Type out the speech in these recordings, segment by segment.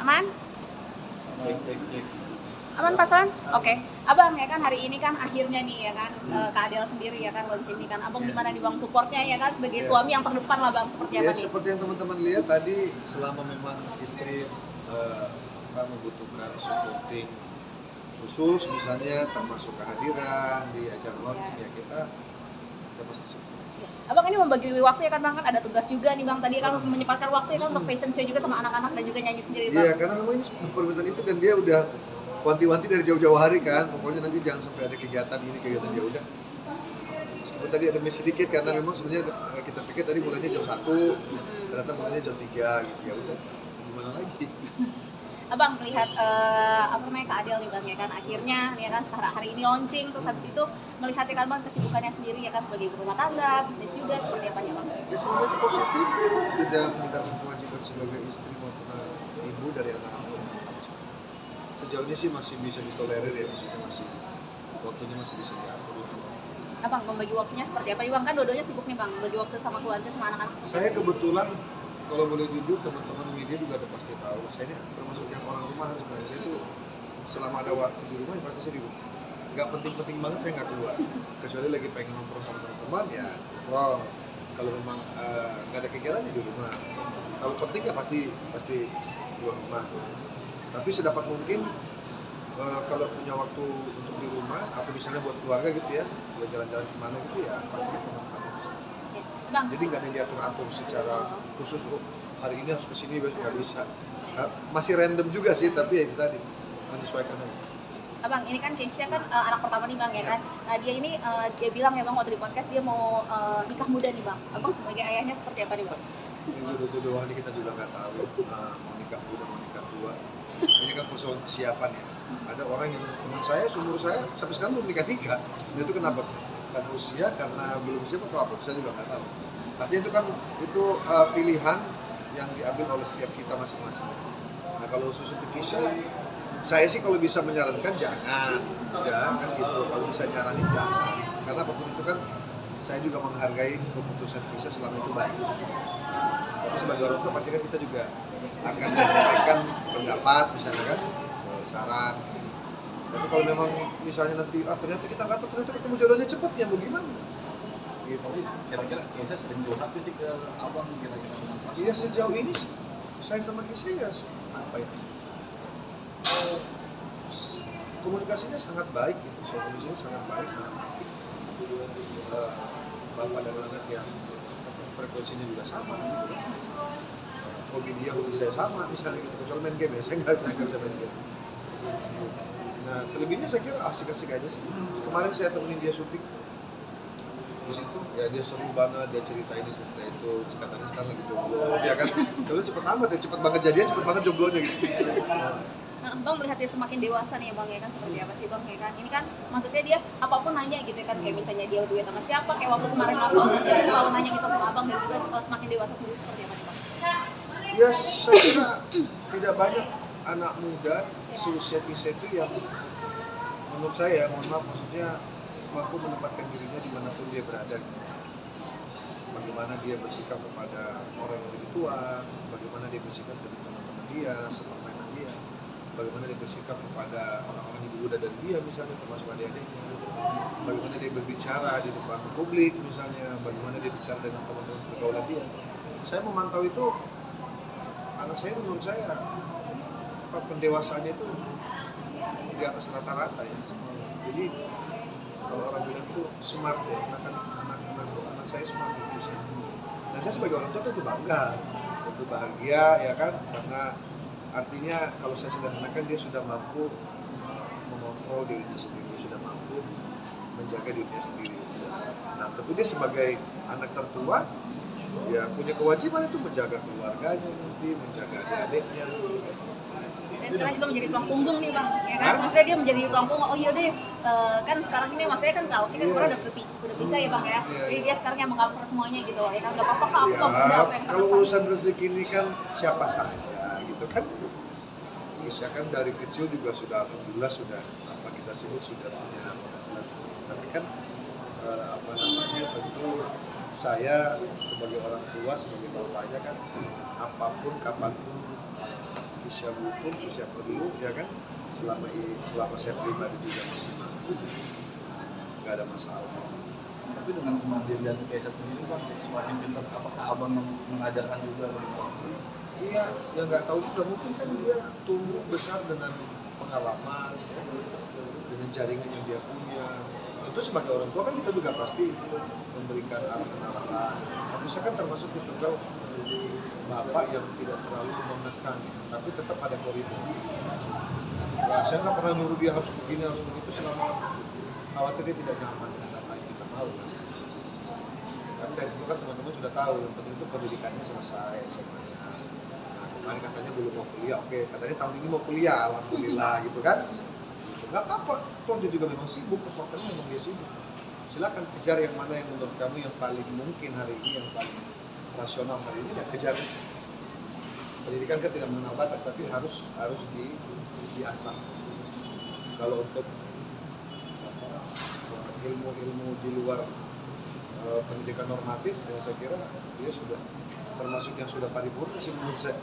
Aman? Aman pasan? Oke. Abang ya kan hari ini kan akhirnya nih ya kan Kak Adel sendiri ya kan launching nih kan. Abang gimana nih Bang supportnya ya kan sebagai suami yang terdepan lah Bang seperti apa Ya nih? seperti yang teman-teman lihat tadi, selama memang istri membutuhkan supporting khusus misalnya termasuk kehadiran di acara launching ya kita pasti support. Abang ini membagi waktu ya kan Bang, kan ada tugas juga nih Bang, tadi kan menyempatkan waktu ya kan untuk fashion show juga sama anak-anak dan juga nyanyi sendiri Bang. Iya, karena memang ini permintaan itu dan dia udah wanti-wanti dari jauh-jauh hari kan, pokoknya nanti jangan sampai ada kegiatan ini kegiatan dia udah. Meskipun tadi ada miss sedikit karena memang sebenarnya kita pikir tadi mulainya jam 1, ternyata mulainya jam 3 gitu ya udah. Gimana lagi? Abang melihat apa namanya Kak Adel nih Bang ya kan akhirnya ya kan sekarang hari ini launching terus habis itu melihat ya kan Bang kesibukannya sendiri ya kan sebagai ibu rumah tangga, bisnis juga seperti apa ya Bang? Ya selama itu positif, tidak meninggalkan kewajiban sebagai istri maupun ibu dari anak-anak. Sejauh ini sih masih bisa ditolerir ya, maksudnya masih waktunya masih bisa diatur. Abang membagi waktunya seperti apa ya Bang? Kan dua-duanya sibuk nih Bang, bagi waktu sama keluarga sama anak-anak. Saya kebetulan kalau boleh jujur teman-teman media juga udah pasti tahu. Saya ini termasuk yang orang rumahan sebenarnya. Saya itu selama ada waktu di rumah ya pasti saya di rumah. Nggak penting-penting banget saya nggak keluar. Kecuali lagi pengen nongkrong sama teman-teman ya nongkrong. Kalau memang nggak ada kegiatan ya di rumah. Kalau penting ya pasti keluar rumah. Tapi sedapat mungkin kalau punya waktu untuk di rumah atau misalnya buat keluarga gitu ya, buat jalan-jalan kemana gitu ya pasti kita manfaatkan. Bang. Jadi nggak ada yang diatur-atur secara khusus, oh hari ini harus kesini, besok nggak bisa. Masih random juga sih, tapi ya itu tadi menyesuaikan aja. Abang, ini kan Keisha kan anak pertama nih Bang ya kan. Nah dia ini dia bilang ya Bang waktu di podcast dia mau nikah muda nih Bang. Abang sebagai ayahnya seperti apa nih Bang? Itu doang kita juga nggak tahu mau nikah muda mau nikah tua. Ini kan persoalan kesiapan ya. Ada orang yang teman saya, seumur saya sampai sekarang belum nikah. Itu kenapa? Karena usia, karena belum siap atau apa? Saya juga nggak tahu. Artinya itu kan pilihan yang diambil oleh setiap kita masing-masing. Nah kalau khusus untuk Keisha, saya sih kalau bisa menyarankan jangan, ya kan gitu. Kalau bisa nyaranin jangan, karena apapun itu kan saya juga menghargai keputusan Keisha selama itu baik. Tapi sebagai orang tua pasti kan kita juga akan menyampaikan pendapat, misalnya kan saran. Tapi kalau memang misalnya nanti ternyata kita nggak tahu, ternyata ketemu jodohnya cepet ya mau gimana? Gitu. Kira-kira Keisha sering curhat sih ke abang kira-kira? Iya sejauh ini saya sama Keisha ya apa ya? Komunikasinya sangat baik gitu, komunikasinya sangat baik, sangat asik. Bapak dan anak yang frekuensinya juga sama gitu. Hobi dia, hobi saya sama misalnya gitu, kecuali main game ya, saya nggak bisa main game. Nah selebihnya saya kira asik-asik aja sih. Kemarin saya temenin dia syuting di situ, ya dia seru banget, dia cerita ini cerita itu, katanya sekarang lagi jomblo, ya kan, kalau cepet amat ya, cepet banget jadian, cepet banget jomblonya gitu. Nah, Bang melihat dia semakin dewasa nih ya Bang ya kan seperti apa sih Bang ya kan? Ini kan maksudnya dia apapun nanya gitu ya kan kayak misalnya dia duet sama siapa, kayak waktu kemarin apa dia selalu nanya gitu ke Abang dan juga semakin dewasa sendiri seperti apa nih Bang? Ya saya kira tidak banyak anak muda seusia Keisha itu yang menurut saya, mohon maaf maksudnya mampu menempatkan dirinya dimanapun dia berada. Bagaimana dia bersikap kepada orang yang lebih tua, bagaimana dia bersikap dengan teman-teman dia, sepermainan dia, bagaimana dia bersikap kepada orang-orang yang muda dan dia misalnya termasuk adik-adiknya, bagaimana dia berbicara di depan publik misalnya, bagaimana dia bicara dengan teman-teman pergaulan dia. Saya memantau itu, anak saya menurut saya pendewasaannya itu di atas rata-rata ya. Jadi kalau orang bilang itu smart ya, anak saya smart gitu sih. Nah saya sebagai orang tua tentu bangga, tentu bahagia ya kan, karena artinya kalau saya sederhanakan dia sudah mampu mengontrol dirinya sendiri, sudah mampu menjaga dirinya sendiri. Nah tentu dia sebagai anak tertua ya punya kewajiban itu menjaga keluarganya nanti, menjaga adik-adiknya. Dan sekarang juga menjadi tulang punggung nih Bang, ya kan? Maksudnya dia menjadi tulang punggung, oh iya deh, kan sekarang ini maksudnya kan tahu, kita orang udah bisa ya Bang ya, jadi dia sekarang yang meng-cover semuanya gitu, ya kan? Gak apa-apa kak, apa yang kalau urusan rezeki ini kan siapa saja gitu kan. Bisa kan dari kecil juga sudah alhamdulillah sudah apa kita sebut sudah punya penghasilan sendiri, tapi kan tentu saya sebagai orang tua, sebagai bapaknya kan apapun kapanpun siap hukum, siap perlu, ya kan? Selama saya pribadi juga masih mampu, nggak ada masalah. Tapi dengan kemandirian Kaisar sendiri bang, semakin pintar, apakah abang mengajarkan juga bagaimana? Iya, ya nggak tahu juga, mungkin kan dia tumbuh besar dengan pengalaman, ya, dengan jaringan yang dia punya. Tentu sebagai orang tua kan kita juga pasti memberikan arahan-arahan. Nah, misalkan termasuk juga bapak yang tidak terlalu menekan, tapi tetap ada koridor. Ya, saya nggak pernah nyuruh dia harus begini, harus begitu selama khawatir dia tidak nyaman dengan apa yang kita mau. Kan dari itu kan teman-teman sudah tahu, yang penting itu pendidikannya selesai semuanya. Nah, kemarin katanya belum mau kuliah, oke, katanya tahun ini mau kuliah, alhamdulillah gitu kan. Nggak apa-apa, toh dia juga memang sibuk, faktornya memang dia sibuk. Silakan kejar yang mana yang menurut kamu yang paling mungkin hari ini, yang paling rasional hari ini, ya kejar. Pendidikan kan tidak mengenal batas, tapi harus diasah. Kalau untuk ilmu-ilmu di luar pendidikan normatif, ya saya kira dia sudah termasuk yang sudah paripurna sih menurut saya.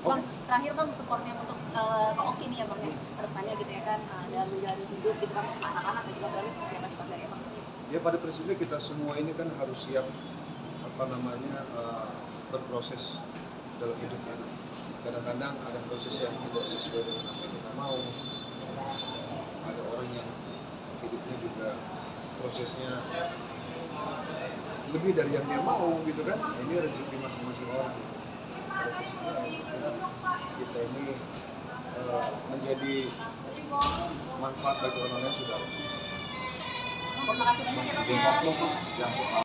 Bang, terakhir bang, supportnya untuk Kak Oki nih ya bang ya, kedepannya gitu ya kan, dalam menjalani hidup gitu kan, sama anak-anak dan juga keluarga seperti apa nih bang dari abang? Ya pada prinsipnya kita semua ini kan harus siap berproses dalam hidup ini. Kadang-kadang ada proses yang tidak sesuai dengan apa yang kita mau. Ada orang yang hidupnya juga prosesnya lebih dari yang dia mau gitu kan. Ini rezeki masing-masing orang. Pada prinsipnya kita ini menjadi manfaat bagi orang lain sudah. Terima kasih banyak ya bang ya.